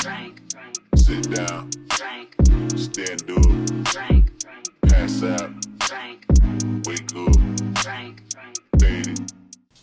Sit down, stand up, pass out, wake up, faded.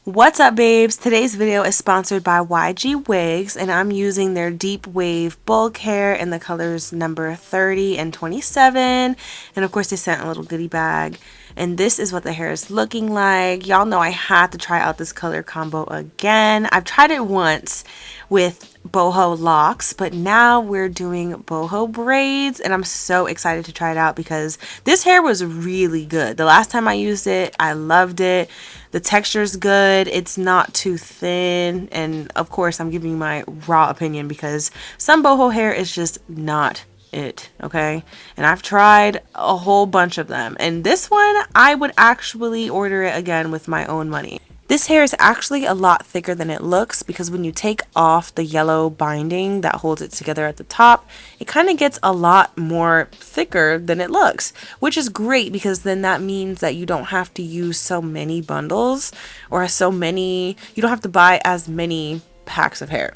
What's up, babes? Today's video is sponsored by ygwigs, and I'm using their deep wave bulk hair in the colors number 30 and 27. And of course, they sent a little goodie bag. And this is what the hair is looking like. Y'all know I had to try out this color combo again. I've tried it once with boho locks, but now we're doing boho braids, and I'm so excited to try it out because this hair was really good. The last time I used it, I loved it. The texture's good. It's not too thin, and of course I'm giving you my raw opinion because some boho hair is just not it, okay? And I've tried a whole bunch of them, and this one I would actually order it again with my own money. This hair is actually a lot thicker than it looks because when you take off the yellow binding that holds it together at the top, it kind of gets a lot more thicker than it looks, which is great because then that means that you don't have to use so many bundles or you don't have to buy as many packs of hair,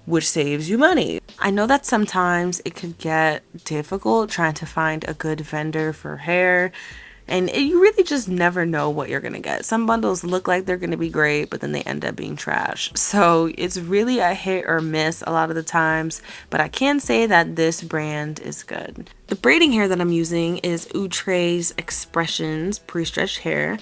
which saves you money. I know that sometimes it could get difficult trying to find a good vendor for hair, and you really just never know what you're gonna get. Some bundles look like they're gonna be great, but then they end up being trash. So it's really a hit or miss a lot of the times, but I can say that this brand is good. The braiding hair that I'm using is Outre's Expressions pre-stretched hair.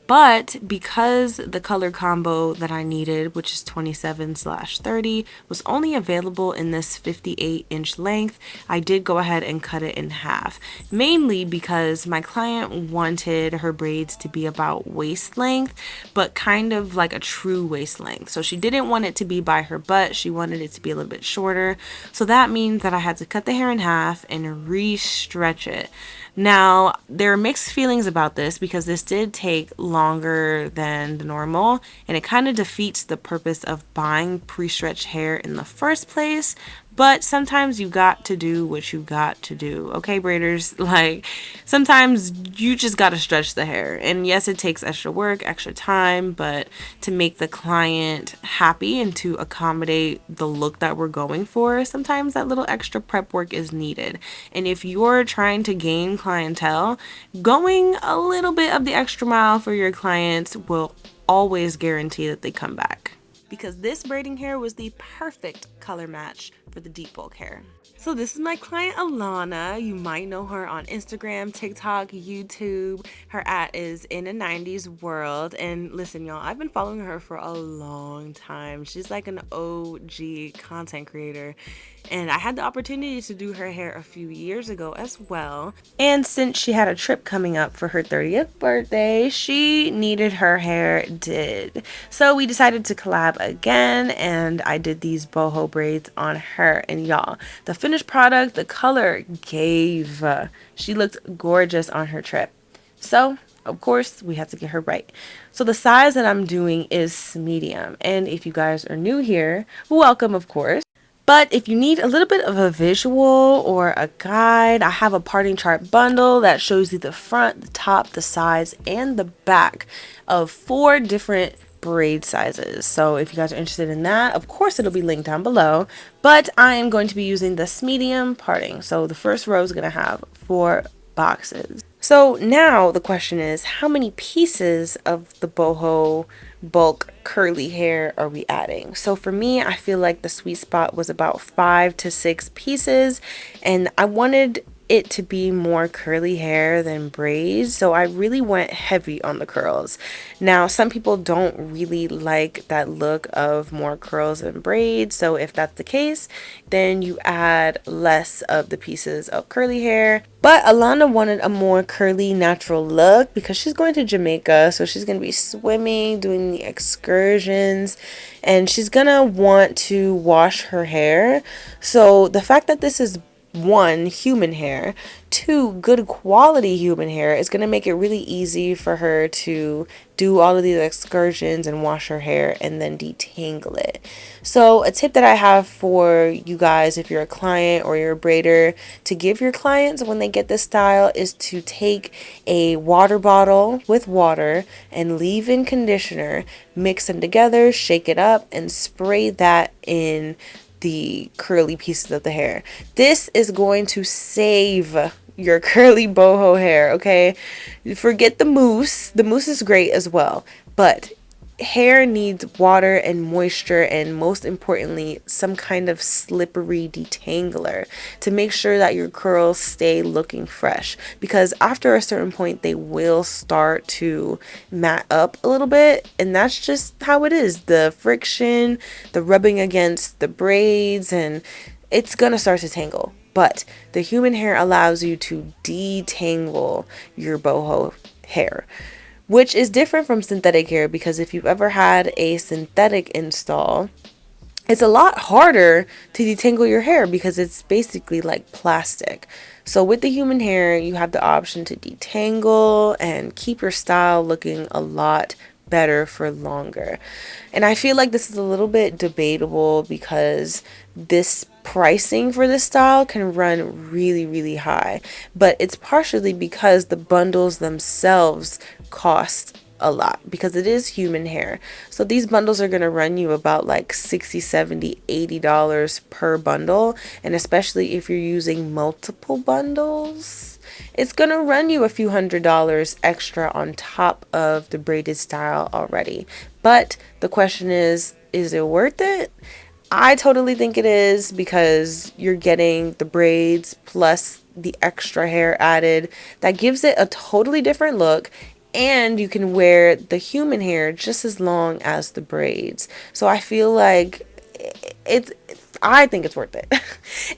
But because the color combo that I needed, which is 27/30, was only available in this 58-inch length, I did go ahead and cut it in half. Mainly because my client wanted her braids to be about waist length, but kind of like a true waist length. So she didn't want it to be by her butt. She wanted it to be a little bit shorter. So that means that I had to cut the hair in half and re-stretch it. Now, there are mixed feelings about this because this did take longer than the normal, and it kind of defeats the purpose of buying pre-stretched hair in the first place. But sometimes you got to do what you got to do, okay, braiders? Like, sometimes you just got to stretch the hair. And yes, it takes extra work, extra time, but to make the client happy and to accommodate the look that we're going for, sometimes that little extra prep work is needed. And if you're trying to gain clientele, going a little bit of the extra mile for your clients will always guarantee that they come back, because this braiding hair was the perfect color match for the deep bulk hair. So this is my client Alana. You might know her on Instagram, TikTok, YouTube. Her is in a 90s world. And listen, y'all, I've been following her for a long time. She's like an OG content creator. And I had the opportunity to do her hair a few years ago as well. And since she had a trip coming up for her 30th birthday, she needed her hair did. So we decided to collab again, and I did these boho braids on her. And y'all, the finished product, the color gave. She looked gorgeous on her trip. So of course, we had to get her right. So the size that I'm doing is medium. And if you guys are new here, welcome, of course. But if you need a little bit of a visual or a guide, I have a parting chart bundle that shows you the front, the top, the sides, and the back of 4 different braid sizes. So if you guys are interested in that, of course it'll be linked down below. But I am going to be using this medium parting. So the first row is going to have 4 boxes. So now the question is, how many pieces of the boho bulk curly hair are we adding? So for me, I feel like the sweet spot was about 5 to 6 pieces, and I wanted it to be more curly hair than braids, so I really went heavy on the curls. Now, some people don't really like that look of more curls and braids, so if that's the case, then you add less of the pieces of curly hair. But Alana wanted a more curly, natural look because she's going to Jamaica, so she's going to be swimming, doing the excursions, and she's gonna want to wash her hair. So the fact that this is 1, human hair, 2, good quality human hair, is going to make it really easy for her to do all of these excursions and wash her hair and then detangle it. So a tip that I have for you guys, if you're a client or you're a braider, to give your clients when they get this style is to take a water bottle with water and leave-in conditioner, mix them together, shake it up, and spray that in the curly pieces of the hair. This is going to save your curly boho hair, okay? Forget the mousse. The mousse is great as well, but hair needs water and moisture, and most importantly, some kind of slippery detangler to make sure that your curls stay looking fresh, because after a certain point they will start to mat up a little bit, and that's just how it is. The friction, the rubbing against the braids, and it's gonna start to tangle. But the human hair allows you to detangle your boho hair, which is different from synthetic hair, because if you've ever had a synthetic install, it's a lot harder to detangle your hair because it's basically like plastic. So with the human hair, you have the option to detangle and keep your style looking a lot better for longer. And I feel like this is a little bit debatable because this pricing for this style can run really high, but it's partially because the bundles themselves cost a lot, because it is human hair. So these bundles are going to run you about like $60, $70, $80 per bundle, and especially if you're using multiple bundles, it's going to run you a few $100s extra on top of the braided style already. But the question is it worth it? I totally think it is, because you're getting the braids plus the extra hair added. That gives it a totally different look, and you can wear the human hair just as long as the braids. So I feel like I think it's worth it.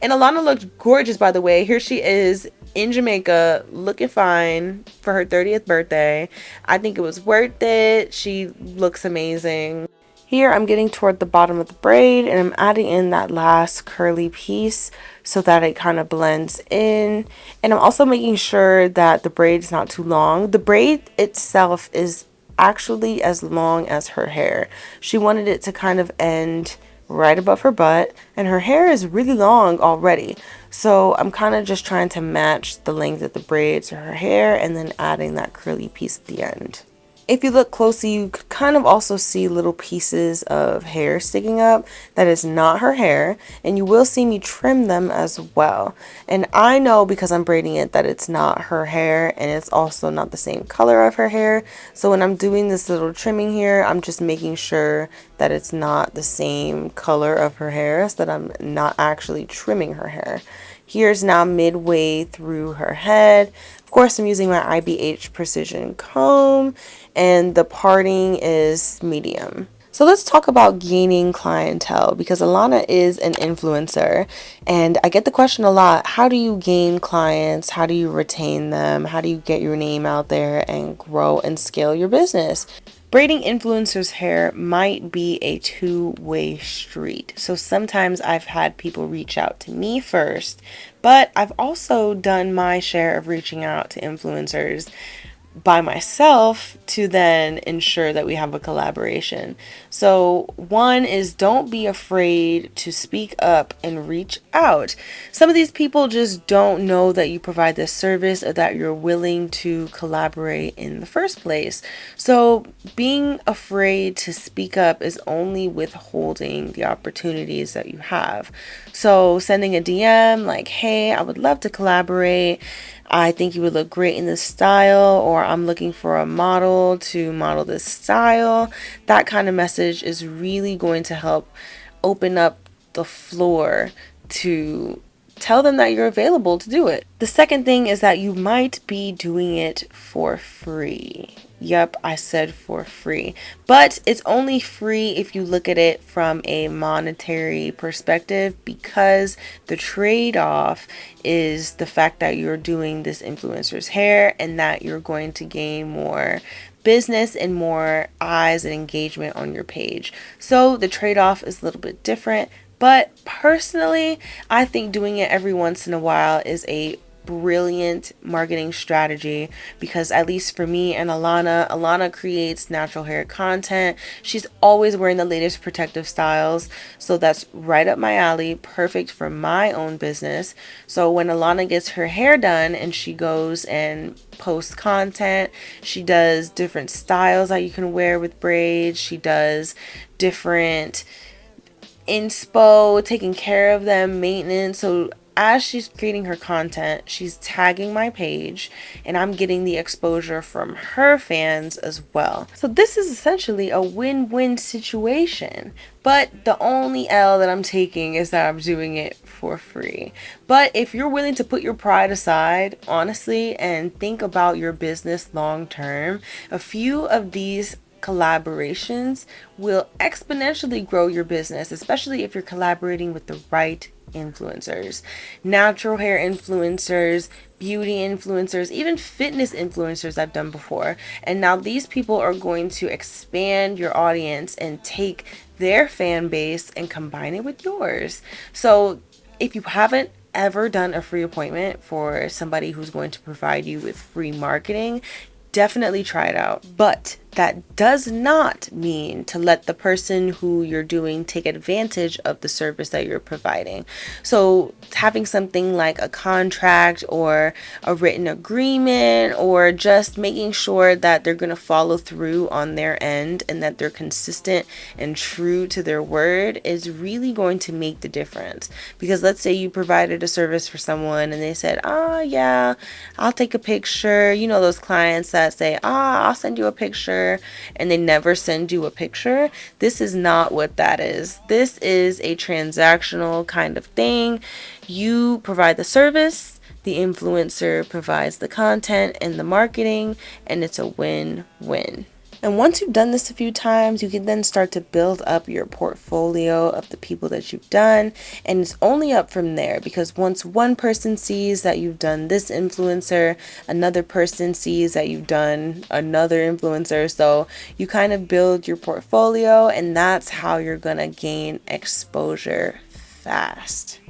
And Alana looked gorgeous, by the way. Here she is in Jamaica looking fine for her 30th birthday. I think it was worth it. She looks amazing. Here I'm getting toward the bottom of the braid, and I'm adding in that last curly piece so that it kind of blends in. And I'm also making sure that the braid is not too long. The braid itself is actually as long as her hair. She wanted it to kind of end right above her butt, and her hair is really long already. So I'm kind of just trying to match the length of the braid to her hair, and then adding that curly piece at the end. If you look closely, you could kind of also see little pieces of hair sticking up that is not her hair, and you will see me trim them as well. And I know, because I'm braiding it, that it's not her hair, and it's also not the same color of her hair. So when I'm doing this little trimming here, I'm just making sure that it's not the same color of her hair, so that I'm not actually trimming her hair. Here's now midway through her head. Of course, I'm using my IBH precision comb, and the parting is medium. So let's talk about gaining clientele, because Alana is an influencer, and I get the question a lot: how do you gain clients? How do you retain them? How do you get your name out there and grow and scale your business? Braiding influencers' hair might be a two-way street. So sometimes I've had people reach out to me first, but I've also done my share of reaching out to influencers by myself to then ensure that we have a collaboration. So one is, don't be afraid to speak up and reach out. Some of these people just don't know that you provide this service or that you're willing to collaborate in the first place. So being afraid to speak up is only withholding the opportunities that you have. So sending a DM like, hey, I would love to collaborate. I think you would look great in this style, or I'm looking for a model to model this style. That kind of message is really going to help open up the floor to tell them that you're available to do it. The second thing is that you might be doing it for free. Yep, I said for free. But it's only free if you look at it from a monetary perspective, because the trade-off is the fact that you're doing this influencer's hair and that you're going to gain more business and more eyes and engagement on your page. So the trade-off is a little bit different. But personally, I think doing it every once in a while is a brilliant marketing strategy, because at least for me and Alana creates natural hair content. She's always wearing the latest protective styles, so that's right up my alley, perfect for my own business. So when Alana gets her hair done and she goes and posts content, she does different styles that you can wear with braids, she does different inspo, taking care of them, maintenance. So as she's creating her content, she's tagging my page and I'm getting the exposure from her fans as well. So this is essentially a win-win situation. But the only L that I'm taking is that I'm doing it for free. But if you're willing to put your pride aside, honestly, and think about your business long term, a few of these collaborations will exponentially grow your business, especially if you're collaborating with the right influencers, natural hair influencers, beauty influencers, even fitness influencers I've done before. And now these people are going to expand your audience and take their fan base and combine it with yours. So if you haven't ever done a free appointment for somebody who's going to provide you with free marketing, definitely try it out. But that does not mean to let the person who you're doing take advantage of the service that you're providing. So having something like a contract or a written agreement, or just making sure that they're going to follow through on their end and that they're consistent and true to their word, is really going to make the difference. Because let's say you provided a service for someone and they said, yeah, I'll take a picture. You know, those clients that say, I'll send you a picture, and they never send you a picture. This is not what that is. This is a transactional kind of thing. You provide the service, the influencer provides the content and the marketing, and it's a win-win. And once you've done this a few times, you can then start to build up your portfolio of the people that you've done. And it's only up from there, because once one person sees that you've done this influencer, another person sees that you've done another influencer. So you kind of build your portfolio, and that's how you're going to gain exposure fast.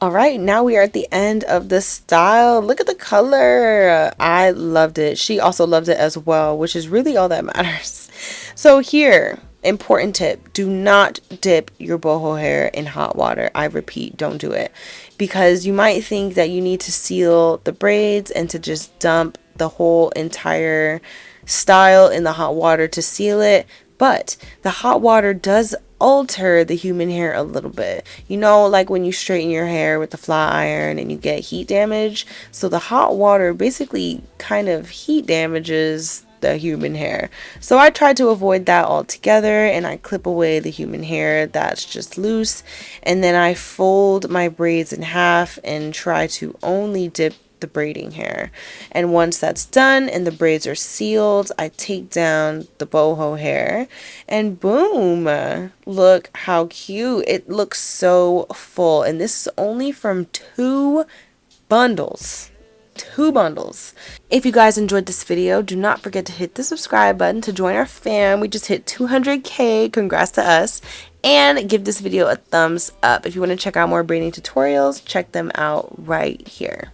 All right, now we are at the end of the style. Look at the color. I loved it. She also loved it as well, which is really all that matters. So here, important tip, do not dip your boho hair in hot water. I repeat, don't do it, because you might think that you need to seal the braids and to just dump the whole entire style in the hot water to seal it. But the hot water does alter the human hair a little bit. You know, like when you straighten your hair with the flat iron and you get heat damage. So the hot water basically kind of heat damages the human hair. So I try to avoid that altogether, and I clip away the human hair that's just loose, and then I fold my braids in half and try to only dip the braiding hair. And once that's done and the braids are sealed, I take down the boho hair, and boom, look how cute. It looks so full, and this is only from two bundles. If you guys enjoyed this video, do not forget to hit the subscribe button to join our fam. We just hit 200K. Congrats to us. And give this video a thumbs up. If you want to check out more braiding tutorials, check them out right here.